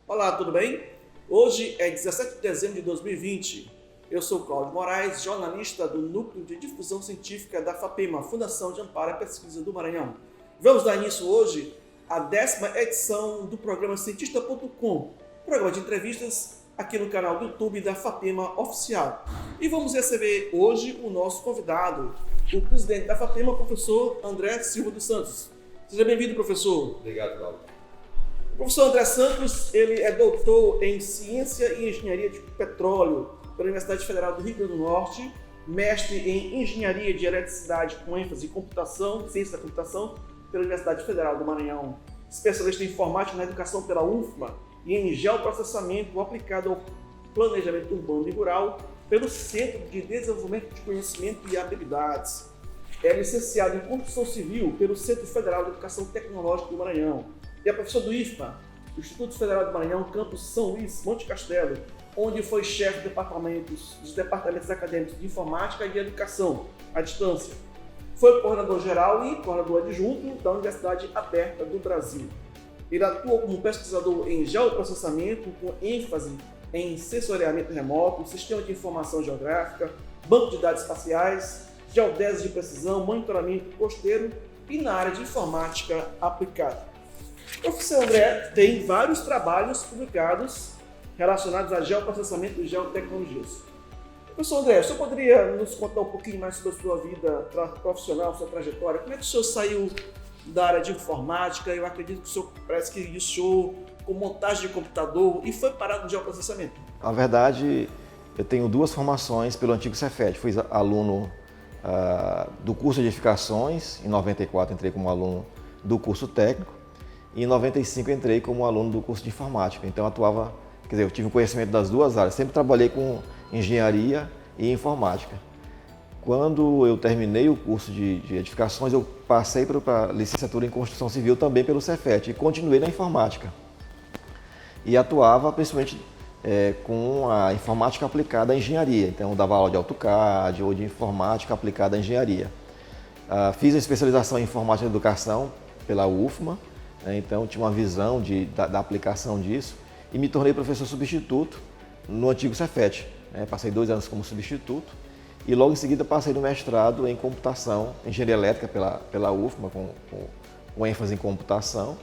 Olá, tudo bem? Hoje é 17 de dezembro de 2020. Eu sou Cláudio Moraes, jornalista do Núcleo de Difusão Científica da FAPEMA, Fundação de Amparo à Pesquisa do Maranhão. Vamos dar início hoje à 10ª edição do programa Cientista.com, programa de entrevistas aqui no canal do YouTube da FAPEMA Oficial. E vamos receber hoje o nosso convidado, o presidente da FAPEMA, professor André Silva dos Santos. Seja bem-vindo, professor. Obrigado, Cláudio. O professor André Santos, ele é doutor em Ciência e Engenharia de Petróleo pela Universidade Federal do Rio Grande do Norte, mestre em Engenharia de Eletricidade com ênfase em Computação, Ciência da Computação pela Universidade Federal do Maranhão, especialista em Informática na Educação pela UFMA e em Geoprocessamento aplicado ao Planejamento Urbano e Rural pelo Centro de Desenvolvimento de Conhecimento e Habilidades. É licenciado em Construção Civil pelo Centro Federal de Educação Tecnológica do Maranhão. E é professor do IFMA, do Instituto Federal do Maranhão, campus São Luís, Monte Castelo, onde foi chefe dos departamentos acadêmicos de Informática e de Educação, à distância. Foi coordenador geral e coordenador adjunto da Universidade Aberta do Brasil. Ele atuou como pesquisador em geoprocessamento, com ênfase em sensoriamento remoto, sistema de informação geográfica, banco de dados espaciais, geodésia de precisão, monitoramento costeiro e na área de informática aplicada. O professor André tem vários trabalhos publicados relacionados a geoprocessamento e geotecnologias. Professor André, o senhor poderia nos contar um pouquinho mais sobre a sua vida profissional, sua trajetória? Como é que o senhor saiu da área de informática? Eu acredito que o senhor parece que iniciou com montagem de computador e foi parado no geoprocessamento. Na verdade, eu tenho duas formações pelo antigo Cefet. Fui aluno do curso de edificações, em 94 entrei como aluno do curso técnico, e em 95 entrei como aluno do curso de informática. Então eu tive o conhecimento das duas áreas, sempre trabalhei com engenharia e informática. Quando eu terminei o curso de edificações, eu passei para a licenciatura em construção civil também pelo Cefet e continuei na informática. E atuava principalmente com a informática aplicada à engenharia. Então eu dava aula de AutoCAD ou de informática aplicada à engenharia. Fiz a especialização em informática e educação pela UFMA, então tinha uma visão da aplicação disso e me tornei professor substituto no antigo Cefet. Passei 2 anos como substituto e logo em seguida passei no mestrado em computação, engenharia elétrica pela UFMA, com ênfase em computação,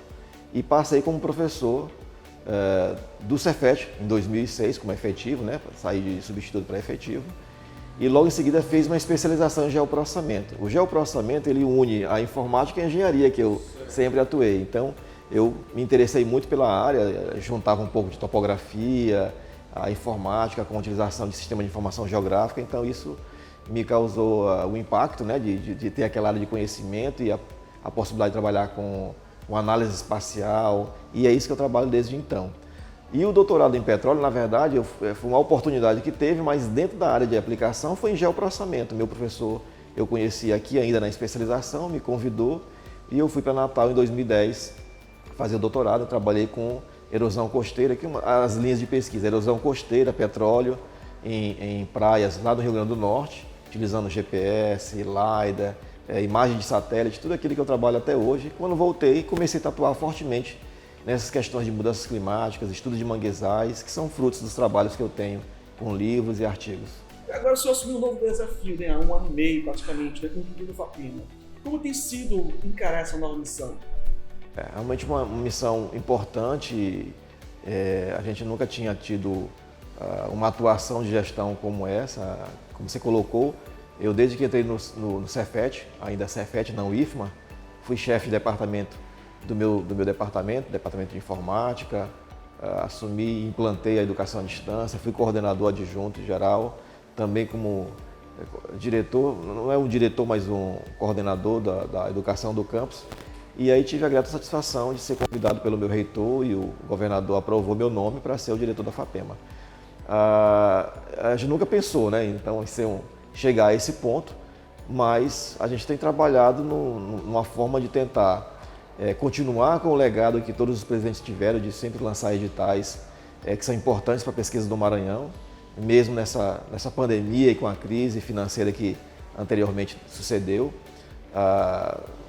e passei como professor do Cefet em 2006 como efetivo, saí de substituto para efetivo, e logo em seguida fiz uma especialização em geoprocessamento. O geoprocessamento ele une a informática e a engenharia, que eu sempre atuei. Então eu me interessei muito pela área, juntava um pouco de topografia, a informática com a utilização de sistema de informação geográfica, então isso me causou o impacto de ter aquela área de conhecimento e a possibilidade de trabalhar com análise espacial, e é isso que eu trabalho desde então. E o doutorado em petróleo, na verdade, foi uma oportunidade que teve, mas dentro da área de aplicação foi em geoprocessamento. Meu professor eu conheci aqui ainda na especialização, me convidou e eu fui para Natal em 2010 fazer o doutorado. Eu trabalhei com erosão costeira, as linhas de pesquisa, erosão costeira, petróleo em praias lá do Rio Grande do Norte, utilizando GPS, LiDAR, imagem de satélite, tudo aquilo que eu trabalho até hoje. Quando voltei, comecei a atuar fortemente nessas questões de mudanças climáticas, estudo de manguezais, que são frutos dos trabalhos que eu tenho com livros e artigos. Agora o senhor assumiu um novo desafio, há 1 ano e meio praticamente, com o FAPEMA. Como tem sido encarar essa nova missão? É realmente uma missão importante. A gente nunca tinha tido uma atuação de gestão como essa, como você colocou. Eu, desde que entrei no Cefet, ainda Cefet, não IFMA, fui chefe de departamento do meu departamento de informática, assumi e implantei a educação à distância, fui coordenador adjunto geral, também como diretor, não é um diretor, mas um coordenador da educação do campus. E aí tive a grata satisfação de ser convidado pelo meu reitor e o governador aprovou meu nome para ser o diretor da FAPEMA. A gente nunca pensou, então, em chegar a esse ponto, mas a gente tem trabalhado numa forma de tentar continuar com o legado que todos os presidentes tiveram de sempre lançar editais que são importantes para a pesquisa do Maranhão, mesmo nessa pandemia e com a crise financeira que anteriormente sucedeu.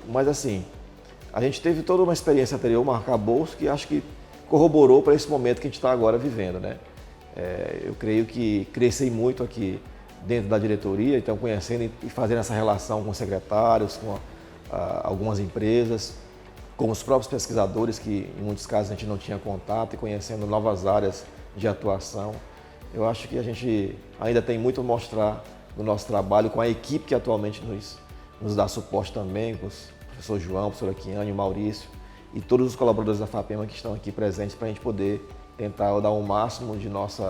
Mas assim, a gente teve toda uma experiência anterior, um arcabouço, que acho que corroborou para esse momento que a gente está agora vivendo, né? Eu creio que cresci muito aqui dentro da diretoria, então conhecendo e fazendo essa relação com os secretários, com algumas empresas, com os próprios pesquisadores, que em muitos casos a gente não tinha contato, e conhecendo novas áreas de atuação. Eu acho que a gente ainda tem muito a mostrar no nosso trabalho com a equipe que atualmente nos dá suporte também, com o professor João, o professor Aquiane, o Maurício e todos os colaboradores da FAPEMA que estão aqui presentes para a gente poder tentar dar o máximo de nosso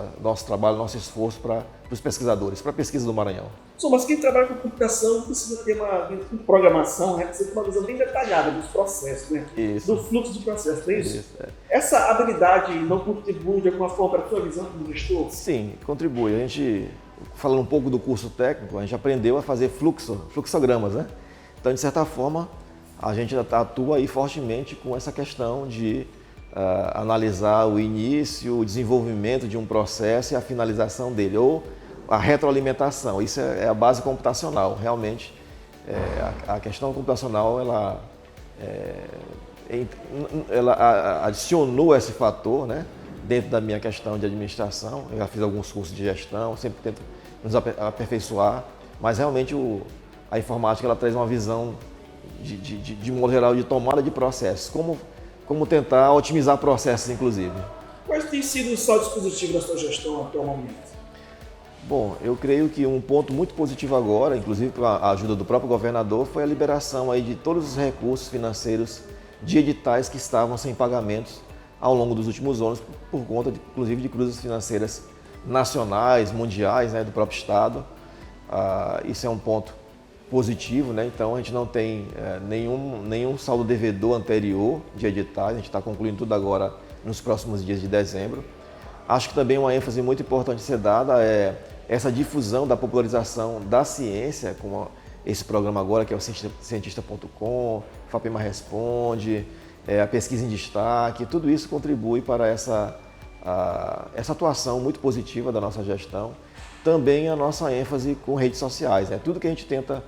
trabalho, nosso esforço para os pesquisadores, para a pesquisa do Maranhão. Mas quem trabalha com computação precisa ter uma programação, né? Precisa ter uma visão bem detalhada dos processos, né? Isso. Do fluxo do processo, não é isso? Isso, é. Essa habilidade não contribui de alguma forma para a sua visão como gestor? Sim, contribui. A gente, falando um pouco do curso técnico, a gente aprendeu a fazer fluxogramas, né? Então, de certa forma, a gente atua aí fortemente com essa questão de analisar o início, o desenvolvimento de um processo e a finalização dele, ou a retroalimentação. Isso é a base computacional. Realmente, a questão computacional, ela adicionou esse fator, né, dentro da minha questão de administração. Eu já fiz alguns cursos de gestão, sempre tento nos aperfeiçoar, mas realmente a informática ela traz uma visão de modo geral de tomada de processos, como tentar otimizar processos, inclusive. Quais tem sido o saldo positivo da sua gestão até o momento? Bom, eu creio que um ponto muito positivo agora, inclusive com a ajuda do próprio governador, foi a liberação aí de todos os recursos financeiros de editais que estavam sem pagamentos ao longo dos últimos anos, por conta, inclusive, de cruzes financeiras nacionais, mundiais, né, do próprio Estado. Isso é um ponto positivo, né? Então a gente não tem nenhum saldo devedor anterior de editais, a gente está concluindo tudo agora nos próximos dias de dezembro. Acho que também uma ênfase muito importante a ser dada é essa difusão da popularização da ciência, como esse programa agora, que é o Cientista.com, FAPEMA Responde, a pesquisa em destaque, tudo isso contribui para essa atuação muito positiva da nossa gestão. Também a nossa ênfase com redes sociais, né? Tudo que a gente tenta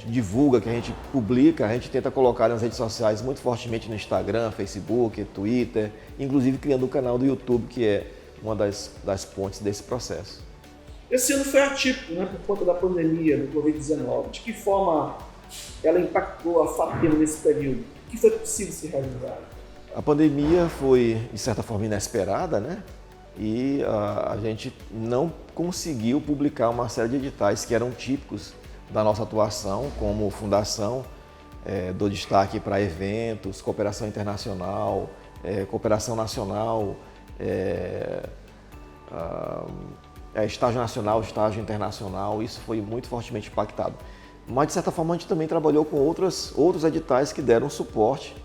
divulga, que a gente publica, a gente tenta colocar nas redes sociais muito fortemente no Instagram, Facebook, Twitter, inclusive criando um canal do YouTube, que é uma das pontes desse processo. Esse ano foi atípico, né, por conta da pandemia do Covid-19. De que forma ela impactou a FAPEMA nesse período? O que foi possível se realizar? A pandemia foi, de certa forma, inesperada, né? E a gente não conseguiu publicar uma série de editais que eram típicos da nossa atuação como fundação, dou destaque para eventos, cooperação internacional, cooperação nacional, estágio nacional, estágio internacional. Isso foi muito fortemente impactado. Mas, de certa forma, a gente também trabalhou com outros editais que deram suporte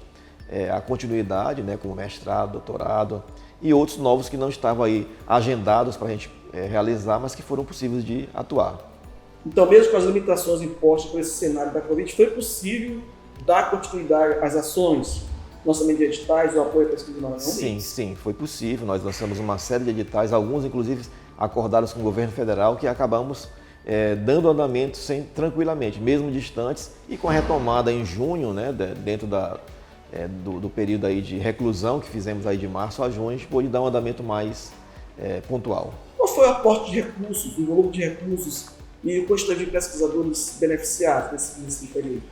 à continuidade, né, como mestrado, doutorado e outros novos que não estavam aí agendados para a gente realizar, mas que foram possíveis de atuar. Então, mesmo com as limitações impostas por esse cenário da Covid, foi possível dar continuidade às ações, lançamento de editais, o apoio à pesquisa do Maranhão? Sim, foi possível. Nós lançamos uma série de editais, alguns inclusive acordados com o governo federal, que acabamos dando andamento tranquilamente, mesmo distantes, e com a retomada em junho, né, dentro do período aí de reclusão que fizemos aí de março a junho, a gente pôde dar um andamento mais pontual. Qual foi o aporte de recursos, o volume de recursos e o quantidade de pesquisadores beneficiados nesse período?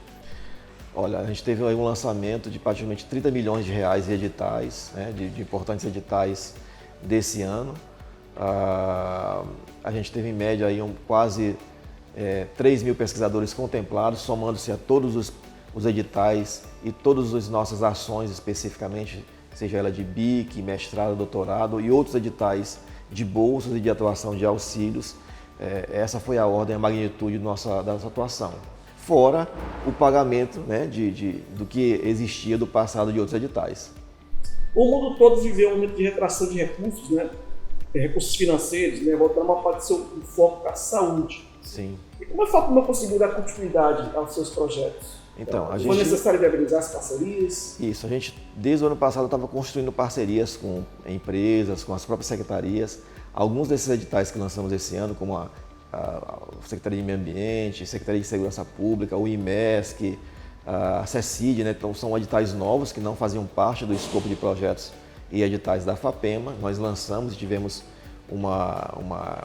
Olha, a gente teve aí um lançamento de praticamente 30 milhões de reais em editais, né, de importantes editais desse ano. A gente teve em média aí quase 3 mil pesquisadores contemplados, somando-se a todos os editais e todas as nossas ações especificamente, seja ela de BIC, mestrado, doutorado e outros editais de bolsas e de atuação de auxílios. Essa foi a ordem, a magnitude da nossa atuação. Fora o pagamento, né, do que existia do passado de outros editais. O mundo todo viveu um momento de retração de recursos, né? Recursos financeiros, né? Voltando uma parte do seu foco para a saúde. Sim. E como a FAPEMA conseguiu dar continuidade aos seus projetos? Então, foi necessário viabilizar as parcerias? Isso, a gente desde o ano passado estava construindo parcerias com empresas, com as próprias secretarias. Alguns desses editais que lançamos esse ano, como a Secretaria de Meio Ambiente, Secretaria de Segurança Pública, o IMESC, a CECID, né? Então são editais novos que não faziam parte do escopo de projetos e editais da FAPEMA. Nós lançamos e tivemos uma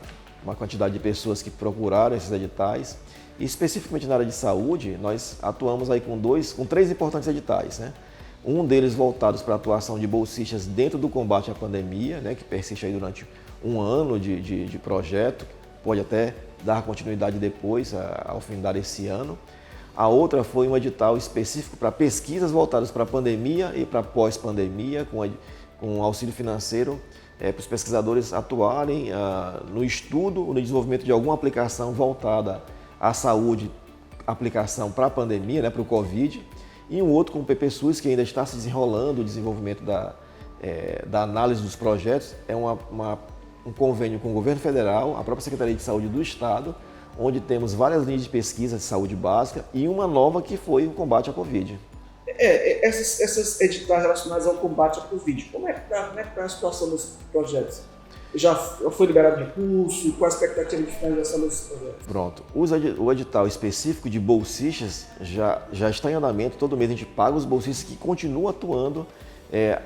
quantidade de pessoas que procuraram esses editais. E especificamente na área de saúde, nós atuamos aí com três importantes editais, né? Um deles voltados para a atuação de bolsistas dentro do combate à pandemia, né, que persiste aí durante um ano de projeto, pode até dar continuidade depois, ao findar esse ano. A outra foi um edital específico para pesquisas voltadas para a pandemia e para pós-pandemia, com auxílio financeiro para os pesquisadores atuarem no estudo ou no desenvolvimento de alguma aplicação voltada à saúde, aplicação para a pandemia, né, para o Covid. E um outro com o PPSUS, que ainda está se desenrolando o desenvolvimento da análise dos projetos, é um convênio com o governo federal, a própria Secretaria de Saúde do Estado, onde temos várias linhas de pesquisa de saúde básica e uma nova que foi o combate à Covid. Essas editais relacionadas ao combate à Covid, como é que está a situação desses projetos? Já foi liberado recurso? Qual a expectativa de finalização desses projetos? Pronto. O edital específico de bolsistas já está em andamento. Todo mês a gente paga os bolsistas que continuam atuando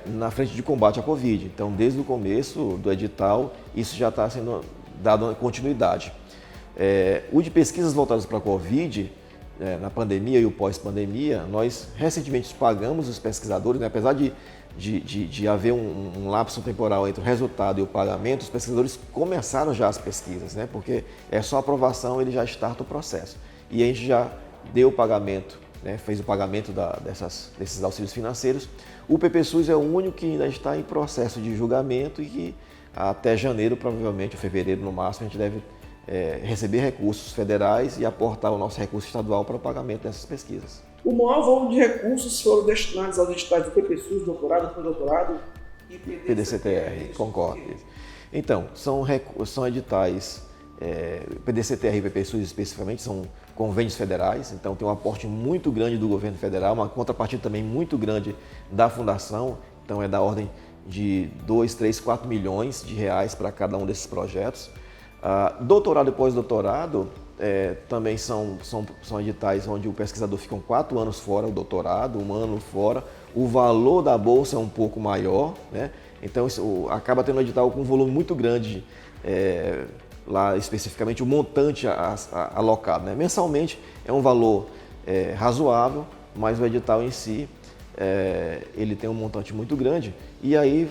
na frente de combate à Covid. Então, desde o começo do edital, isso já está sendo dado continuidade. O de pesquisas voltadas para a Covid, na pandemia e o pós-pandemia, nós recentemente pagamos os pesquisadores, né? Apesar de haver um lapso temporal entre o resultado e o pagamento, os pesquisadores começaram já as pesquisas, né? Porque é só aprovação, ele já starta o processo. E a gente já deu o pagamento, né? Fez o pagamento desses auxílios financeiros. O PPSUS é o único que ainda está em processo de julgamento e que até janeiro, provavelmente, ou fevereiro no máximo, a gente deve receber recursos federais e aportar o nosso recurso estadual para o pagamento dessas pesquisas. O maior volume de recursos foram destinados aos editais do PPSUS, doutorado, pós-doutorado e PDCTR, concordo. Então, são editais, PDCTR e PPSUS especificamente, são convênios federais, então tem um aporte muito grande do governo federal, uma contrapartida também muito grande da fundação, então é da ordem de 2, 3, 4 milhões de reais para cada um desses projetos. Doutorado e pós-doutorado também são editais onde o pesquisador fica 4 anos fora, o doutorado, 1 ano fora. O valor da bolsa é um pouco maior, né? Então isso acaba tendo um edital com um volume muito grande, lá especificamente o montante alocado, né? Mensalmente é um valor razoável, mas o edital em si ele tem um montante muito grande e aí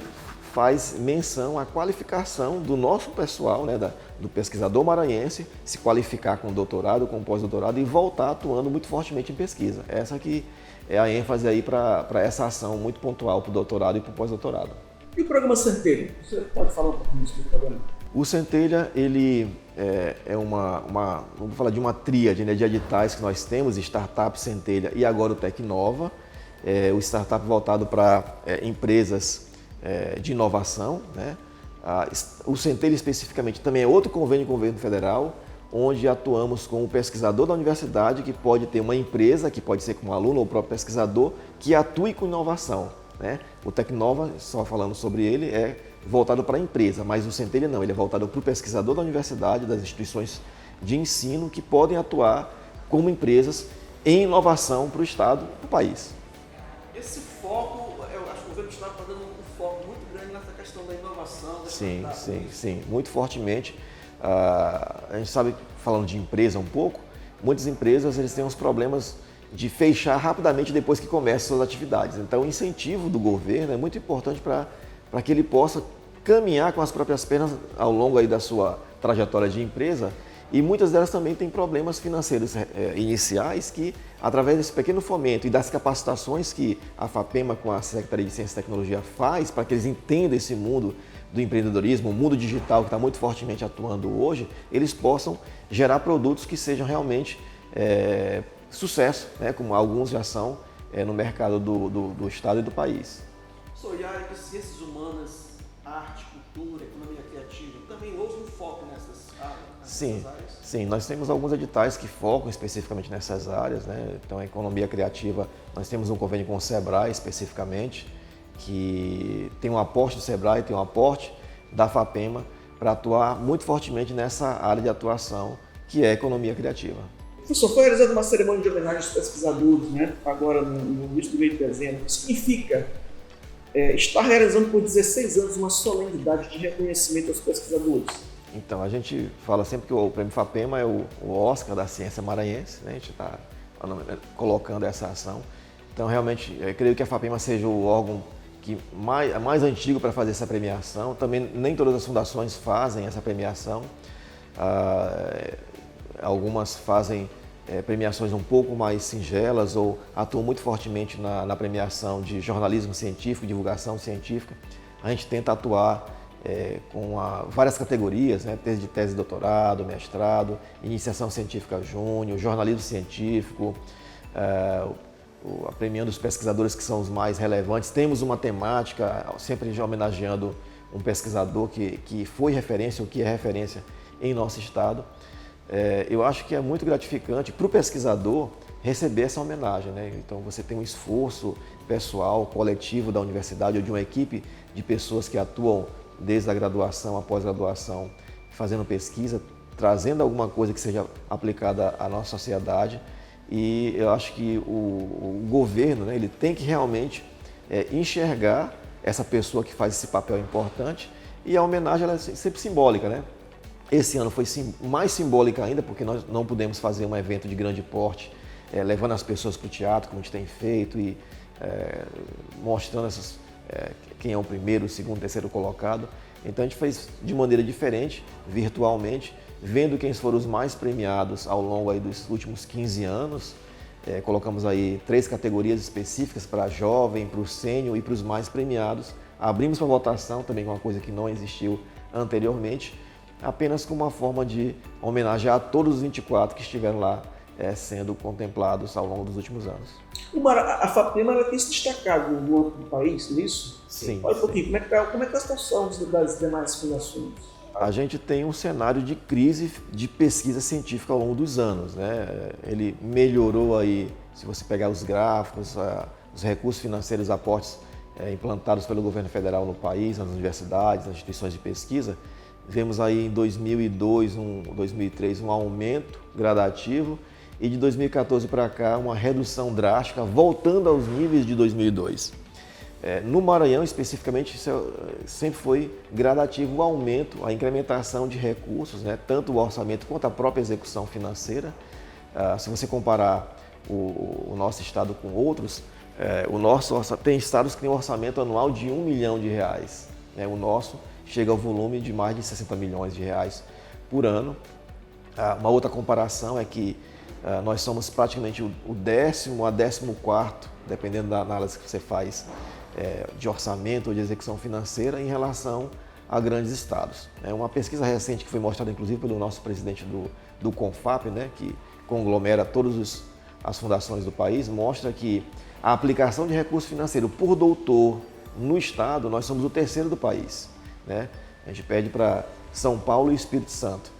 faz menção à qualificação do nosso pessoal, né, do pesquisador maranhense, se qualificar com doutorado, com pós-doutorado e voltar atuando muito fortemente em pesquisa. Essa aqui é a ênfase aí para essa ação muito pontual para o doutorado e para o pós-doutorado. E o programa Centelha? Você pode falar um pouquinho sobre o programa? O Centelha, ele vamos falar de uma tríade, né, de editais que nós temos, Startup, Centelha e agora o Tecnova. O Startup voltado para empresas de inovação, né? O Centelha especificamente também é outro convênio com o governo federal, onde atuamos com o pesquisador da universidade que pode ter uma empresa, que pode ser com um aluno ou o próprio pesquisador, que atue com inovação, né? O Tecnova, só falando sobre ele, é voltado para a empresa, mas o Centelha não, ele é voltado para o pesquisador da universidade, das instituições de ensino que podem atuar como empresas em inovação para o Estado e para o país. Esse foco, eu acho que o governo do Estado está dando um foco muito grande nessa questão da inovação. Sim, muito fortemente. A gente sabe, falando de empresa um pouco, muitas empresas eles têm uns problemas de fechar rapidamente depois que começam suas atividades. Então, o incentivo do governo é muito importante para que ele possa caminhar com as próprias pernas ao longo aí da sua trajetória de empresa. E muitas delas também têm problemas financeiros iniciais que, através desse pequeno fomento e das capacitações que a FAPEMA com a Secretaria de Ciência e Tecnologia faz para que eles entendam esse mundo do empreendedorismo, o mundo digital que está muito fortemente atuando hoje, eles possam gerar produtos que sejam realmente sucesso, né, como alguns já são no mercado do Estado e do país. E a área de ciências humanas, arte, cultura, economia criativa, também houve um foco nessas áreas? Sim, nós temos alguns editais que focam especificamente nessas áreas, né? Então, a economia criativa, nós temos um convênio com o Sebrae especificamente, que tem um aporte do Sebrae, tem um aporte da FAPEMA para atuar muito fortemente nessa área de atuação, que é a economia criativa. Professor, foi realizada uma cerimônia de homenagem aos pesquisadores, né? Agora no início do mês de dezembro. O que significa está realizando por 16 anos uma solenidade de reconhecimento aos pesquisadores. Então, a gente fala sempre que o Prêmio FAPEMA é o Oscar da ciência maranhense, né? A gente está colocando essa ação. Então, realmente, eu creio que a FAPEMA seja o órgão mais antigo para fazer essa premiação. Também nem todas as fundações fazem essa premiação. Algumas fazem premiações um pouco mais singelas ou atuam muito fortemente na premiação de jornalismo científico, divulgação científica. A gente tenta atuar com várias categorias, né? Desde tese de doutorado, mestrado, iniciação científica júnior, jornalismo científico, premiando os pesquisadores que são os mais relevantes. Temos uma temática, sempre homenageando um pesquisador que foi referência ou que é referência em nosso estado. Eu acho que é muito gratificante para o pesquisador receber essa homenagem, né? Então você tem um esforço pessoal, coletivo da universidade ou de uma equipe de pessoas que atuam desde a graduação, a pós-graduação, fazendo pesquisa, trazendo alguma coisa que seja aplicada à nossa sociedade. E eu acho que o governo, né, ele tem que realmente enxergar essa pessoa que faz esse papel importante, e a homenagem ela é sempre simbólica, né? Esse ano foi mais simbólica ainda, porque nós não pudemos fazer um evento de grande porte, levando as pessoas para o teatro, como a gente tem feito, e mostrando quem é o primeiro, o segundo, o terceiro colocado. Então a gente fez de maneira diferente, virtualmente, vendo quem foram os mais premiados ao longo aí dos últimos 15 anos. Colocamos aí 3 categorias específicas para jovem, para o sênior e para os mais premiados. Abrimos para votação, também uma coisa que não existiu anteriormente, apenas como uma forma de homenagear todos os 24 que estiveram lá sendo contemplados ao longo dos últimos anos. A FAPEMA tem se destacado no âmbito do país, não é isso? Sim. Olha um pouquinho, como é que está a situação das demais fundações? A gente tem um cenário de crise de pesquisa científica ao longo dos anos, né? Ele melhorou aí, se você pegar os gráficos, os recursos financeiros, aportes implantados pelo governo federal no país, nas universidades, nas instituições de pesquisa. Vemos aí em 2002, 2003 um aumento gradativo, e de 2014 para cá uma redução drástica, voltando aos níveis de 2002. No Maranhão, especificamente, isso sempre foi gradativo o aumento, a incrementação de recursos, né? Tanto o orçamento quanto a própria execução financeira. Se você comparar o nosso estado com outros, tem estados que têm um orçamento anual de R$1 milhão, né? O nosso chega ao volume de mais de 60 milhões de reais por ano. Uma outra comparação é que nós somos praticamente o 10º a 14º, dependendo da análise que você faz, de orçamento ou de execução financeira em relação a grandes estados. Uma pesquisa recente que foi mostrada inclusive pelo nosso presidente do CONFAP, né, que conglomera todas as fundações do país, mostra que a aplicação de recurso financeiro por doutor no estado, nós somos o 3º do país, né? A gente pede para São Paulo e Espírito Santo,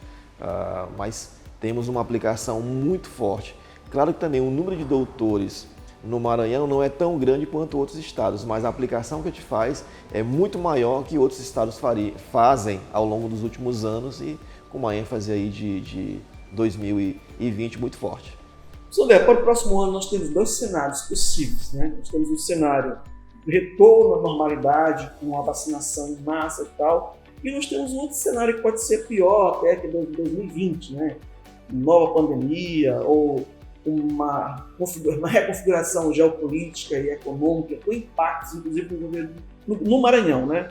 mas temos uma aplicação muito forte. Claro que também o número de doutores no Maranhão não é tão grande quanto outros estados, mas a aplicação que a gente faz é muito maior que outros estados fazem ao longo dos últimos anos, e com uma ênfase aí de 2020 muito forte. Sodré, para o próximo ano nós temos 2 cenários possíveis, né? Nós temos um cenário de retorno à normalidade, com a vacinação em massa e tal, e nós temos um outro cenário que pode ser pior até que 2020, né? Nova pandemia ou uma reconfiguração geopolítica e econômica com impactos, inclusive, no governo no Maranhão, né?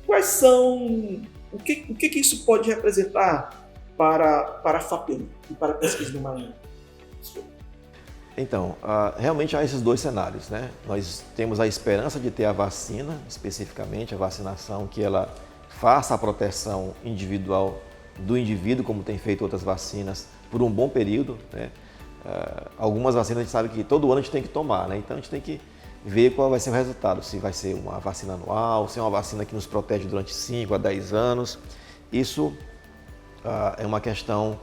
Quais são... O que isso pode representar para a FAPEMA e para a pesquisa do Maranhão? Então, realmente há esses 2 cenários, né? Nós temos a esperança de ter a vacina, especificamente a vacinação, que ela faça a proteção individual do indivíduo, como tem feito outras vacinas, por um bom período, né? Algumas vacinas a gente sabe que todo ano a gente tem que tomar, né? Então a gente tem que ver qual vai ser o resultado, se vai ser uma vacina anual, se é uma vacina que nos protege durante 5 a 10 anos. Isso é uma questão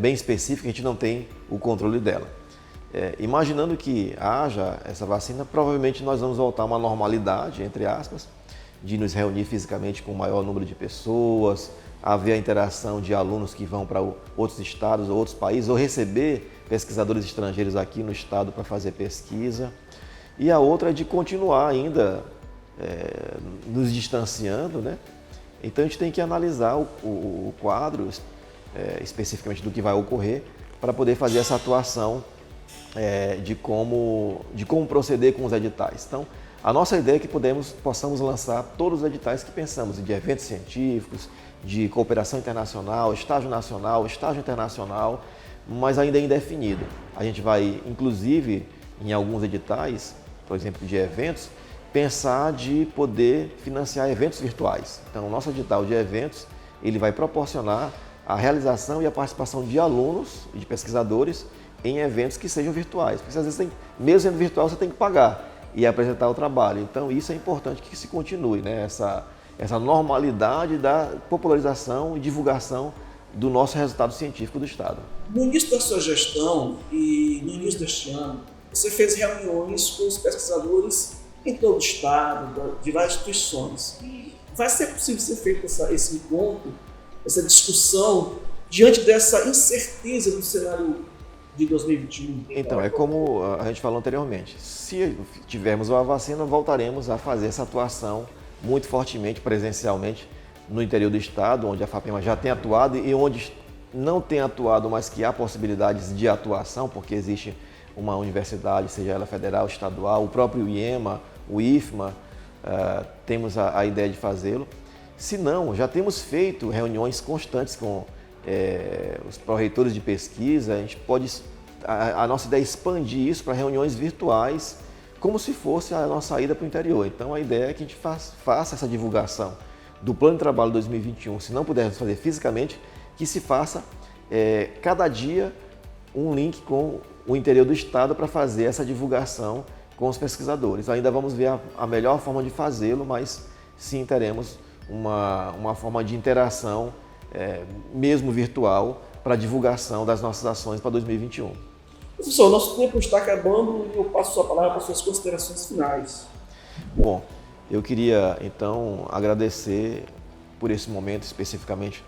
bem específica, a gente não tem o controle dela. Imaginando que haja essa vacina, provavelmente nós vamos voltar a uma normalidade, entre aspas, de nos reunir fisicamente com o maior número de pessoas, haver a interação de alunos que vão para outros estados ou outros países, ou receber pesquisadores estrangeiros aqui no estado para fazer pesquisa. E a outra é de continuar ainda nos distanciando, né? Então a gente tem que analisar o quadro, especificamente do que vai ocorrer, para poder fazer essa atuação de como proceder com os editais. Então, a nossa ideia é que possamos lançar todos os editais que pensamos, de eventos científicos, de cooperação internacional, estágio nacional, estágio internacional, mas ainda é indefinido. A gente vai, inclusive, em alguns editais, por exemplo, de eventos, pensar de poder financiar eventos virtuais. Então, o nosso edital de eventos, ele vai proporcionar a realização e a participação de alunos e de pesquisadores em eventos que sejam virtuais. Porque às vezes, mesmo sendo virtual, você tem que pagar e apresentar o trabalho. Então, isso é importante que se continue, né? Essa normalidade da popularização e divulgação do nosso resultado científico do Estado. No início da sua gestão e no início deste ano, você fez reuniões com os pesquisadores em todo o Estado, de várias instituições. E vai ser possível ser feito esse encontro, essa discussão, diante dessa incerteza do cenário de 2021? Então, é como a gente falou anteriormente, se tivermos uma vacina, voltaremos a fazer essa atuação muito fortemente, presencialmente, no interior do Estado, onde a FAPEMA já tem atuado e onde não tem atuado, mas que há possibilidades de atuação, porque existe uma universidade, seja ela federal, estadual, o próprio IEMA, o IFMA, temos a ideia de fazê-lo. Se não, já temos feito reuniões constantes com os pró-reitores de pesquisa. A nossa ideia é expandir isso para reuniões virtuais, como se fosse a nossa ida para o interior. Então a ideia é que a gente faça essa divulgação do Plano de Trabalho 2021, se não pudermos fazer fisicamente, que se faça cada dia um link com o interior do Estado para fazer essa divulgação com os pesquisadores. Ainda vamos ver a melhor forma de fazê-lo, mas sim teremos uma forma de interação, mesmo virtual, para a divulgação das nossas ações para 2021. Professor, nosso tempo está acabando e eu passo a sua palavra para suas considerações finais. Bom, eu queria então agradecer por esse momento especificamente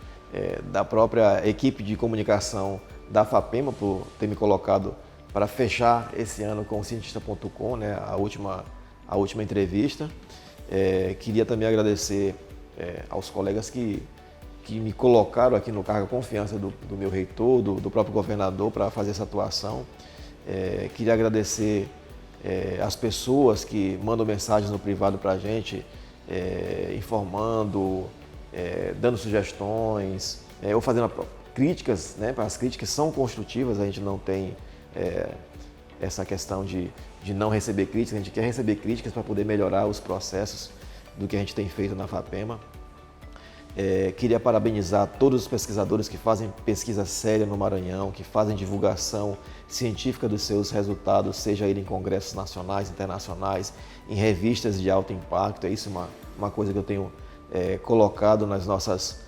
da própria equipe de comunicação da FAPEMA por ter me colocado para fechar esse ano com o Cientista.com, né, a última entrevista. Queria também agradecer aos colegas que me colocaram aqui no cargo de confiança do meu reitor, do próprio governador, para fazer essa atuação. Queria agradecer as pessoas que mandam mensagens no privado para a gente, informando, dando sugestões, ou fazendo críticas, né? As críticas são construtivas, a gente não tem essa questão de não receber críticas, a gente quer receber críticas para poder melhorar os processos do que a gente tem feito na FAPEMA. Queria parabenizar todos os pesquisadores que fazem pesquisa séria no Maranhão, que fazem divulgação científica dos seus resultados, seja ele em congressos nacionais, internacionais, em revistas de alto impacto. Isso é uma coisa que eu tenho colocado nas nossas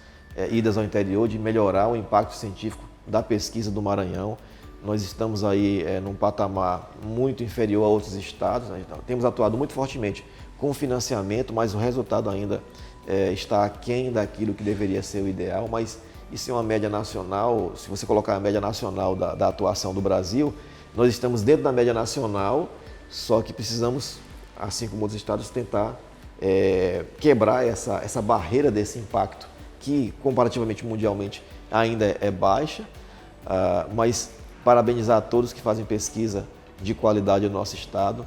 idas ao interior, de melhorar o impacto científico da pesquisa do Maranhão. Nós estamos aí num patamar muito inferior a outros estados, né? Então, temos atuado muito fortemente com financiamento, mas o resultado ainda está aquém daquilo que deveria ser o ideal, mas isso é uma média nacional. Se você colocar a média nacional da atuação do Brasil, nós estamos dentro da média nacional, só que precisamos, assim como outros estados, tentar quebrar essa barreira desse impacto, que comparativamente mundialmente ainda é baixa, mas parabenizar a todos que fazem pesquisa de qualidade no nosso estado,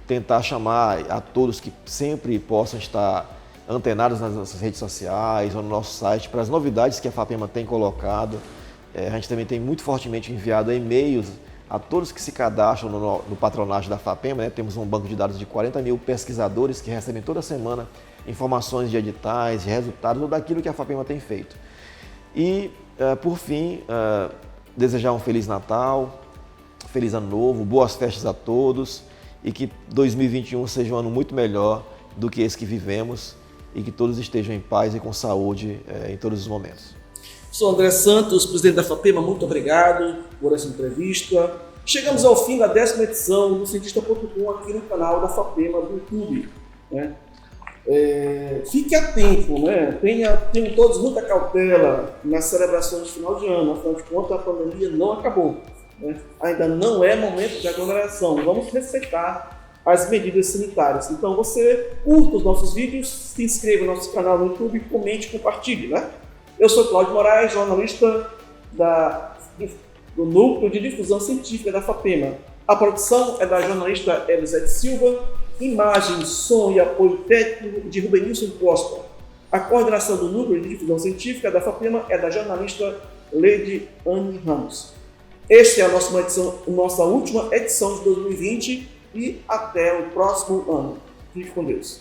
tentar chamar a todos que sempre possam estar antenados nas nossas redes sociais ou no nosso site para as novidades que a FAPEMA tem colocado. A gente também tem muito fortemente enviado e-mails a todos que se cadastram no patronato da FAPEMA, né? Temos um banco de dados de 40 mil pesquisadores que recebem toda semana informações de editais, de resultados ou daquilo que a FAPEMA tem feito. E, por fim, desejar um Feliz Natal, Feliz Ano Novo, boas festas a todos, e que 2021 seja um ano muito melhor do que esse que vivemos e que todos estejam em paz e com saúde em todos os momentos. Sou André Santos, presidente da FAPEMA, muito obrigado por essa entrevista. Chegamos ao fim da 10ª edição do Cientista.com aqui no canal da FAPEMA do YouTube, né? Fique atento, né? Tenham todos muita cautela nas celebrações de final de ano, afinal de contas a pandemia não acabou, né? Ainda não é momento de aglomeração. Vamos respeitar as medidas sanitárias. Então você curta os nossos vídeos, se inscreva no nosso canal no YouTube, comente e compartilhe, né? Eu sou Cláudio Moraes, jornalista do Núcleo de Difusão Científica da FAPEMA. A produção é da jornalista Elisete Silva, imagem, som e apoio técnico de Rubenilson Costa. A coordenação do Núcleo de Difusão Científica da FAPEMA é da jornalista Leide Anne Ramos. Esta é a nossa última edição de 2020 e até o próximo ano. Fique com Deus.